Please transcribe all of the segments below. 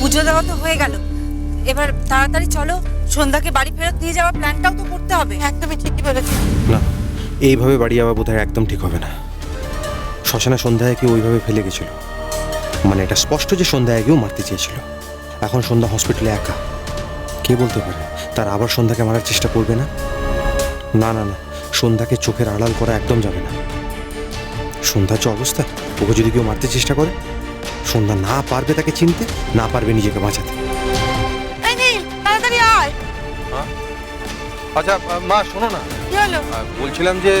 পুজো দেওয়া তো হয়ে গেল, এবার তাড়াতাড়ি চলো, সন্ধ্যাকে বাড়ি ফেরত নিয়ে যাওয়ার প্ল্যানটাও তো করতে হবে। একদমই ঠিকই বলেছি। না, এইভাবে বাড়ি যাওয়া বোধহয় একদম ঠিক হবে না। শ্মশানে সন্ধ্যায় কেউ ওইভাবে ফেলে গেছিল, মানে এটা স্পষ্ট যে সন্ধ্যায় কেউ মারতে চেয়েছিল। এখন সন্ধ্যা হসপিটালে একা, কে বলতে পারে তার আবার সন্ধ্যাকে মারার চেষ্টা করবে না। না না না, সন্ধ্যাকে চোখের আড়াল করা একদম যাবে না। সন্ধ্যার যে অবস্থা, ওকে যদি কেউ মারতে চেষ্টা করে, সন্ধ্যা না পারবে তাকে চিনতে, না পারবে নিজেকে বাঁচাতে। তাড়াতাড়ি আয়। আচ্ছা মা শোনো না, কি হলো? বলছিলাম যে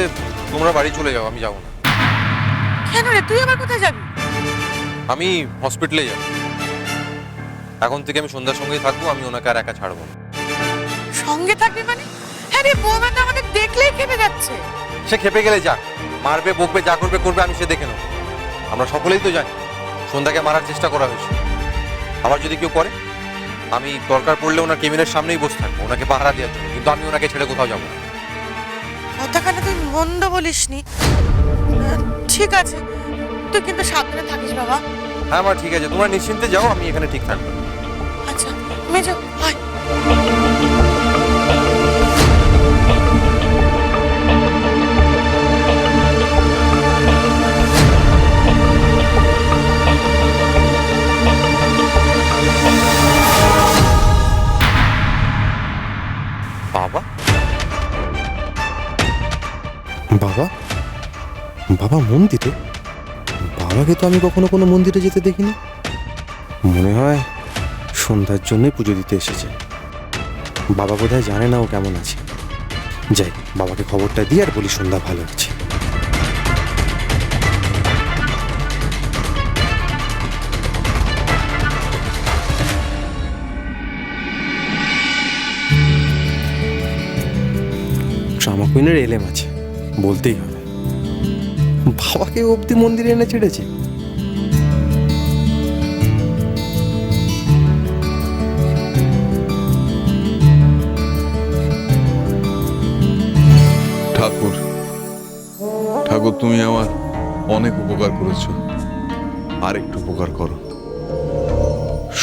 তোমরা বাড়ি চলে যাও, আমি যাবো না। কেন রে, তুই আবার কোথায় যাবি? আমি হসপিটালে যাব। এখন থেকে আমি সন্ধ্যার সঙ্গেই থাকবো, আমি ওনাকে আর একা ছাড়বো না। সঙ্গে থাকবি মানে? হ্যাঁ রে, বৌমা তো আমাদের দেখলেই খেপে যাচ্ছে। সে খেপে গেলে যাক, মারবে বকবে যা করবে করবে, আমি সে দেখে নেবো। আমরা সকলেই তো জানি সন্ধ্যাকে মারার চেষ্টা করা হয়েছে। আবার যদি কেউ করে, আমি দরকার পড়লে ওনার কেবিনের সামনেই বসে থাকবো ওনাকে পাহারা দেওয়ার জন্য, কিন্তু আমি ওনাকে ছেড়ে কোথাও যাবো না। কথাখানা তুই মন্দ বলিসনি। ঠিক আছে, তুই কিন্তু সাবধানে থাকিস বাবা। হ্যাঁ মা ঠিক আছে, তোমরা নিশ্চিন্তে যাও, আমি এখানে ঠিক থাকবো। আচ্ছা মেজো, আয়। বাবা বাবা, বাবা মন্দিরে? বাবাকে তো আমি কখনো কোনো মন্দিরে যেতে দেখিনি। মনে হয় সন্ধ্যার জন্যই পুজো দিতে এসেছে। বাবা বোধহয় জানে না ও কেমন আছে। যাই, বাবাকে খবরটা দিই আর বলি সন্ধ্যা ভালো আছে। ড্রামা কুইনের এলেম আছে, বলতেই হবে। বাবাকে অব্দি মন্দিরে এনে ছেড়েছে। ঠাকুর, ঠাকুর তুমি আমার অনেক উপকার করেছো, আর একটু উপকার করো।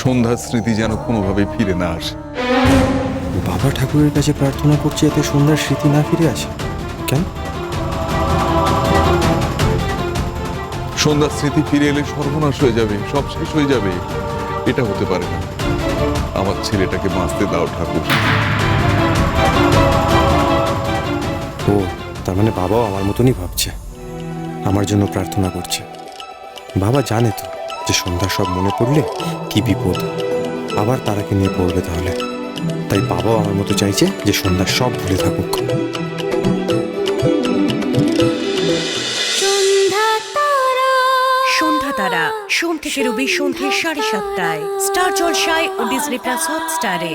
সন্ধ্যার স্মৃতি যেন কোনোভাবে ফিরে না আসে। বাবা ঠাকুরের কাছে প্রার্থনা করছে এতে সন্ধ্যার স্মৃতি না ফিরে আসে। কেন? সন্ধ্যার স্মৃতি ফিরে এলে সর্বনাশ হয়ে যাবে, সব শেষ হয়ে যাবে। এটা হতে পারে না। আমার ছেলেটাকে বাঁচতে দাও ঠাকুর। ও, তার মানে বাবাও আমার মতনই ভাবছে, আমার জন্য প্রার্থনা করছে। বাবা জানে তো যে সন্ধ্যা সব মনে পড়লে কি বিপদ, আবার তারাকে নিয়ে পড়বে তাহলে। তাই বাবাও আমার মতো চাইছে যে সন্ধ্যা সব ভুলে থাকুক। সন্ধ্যা তারা সোম থেকে রবি সন্ধ্যে 7:30টায় স্টার জলসায় ও ডিজনি প্লাস হটস্টারে।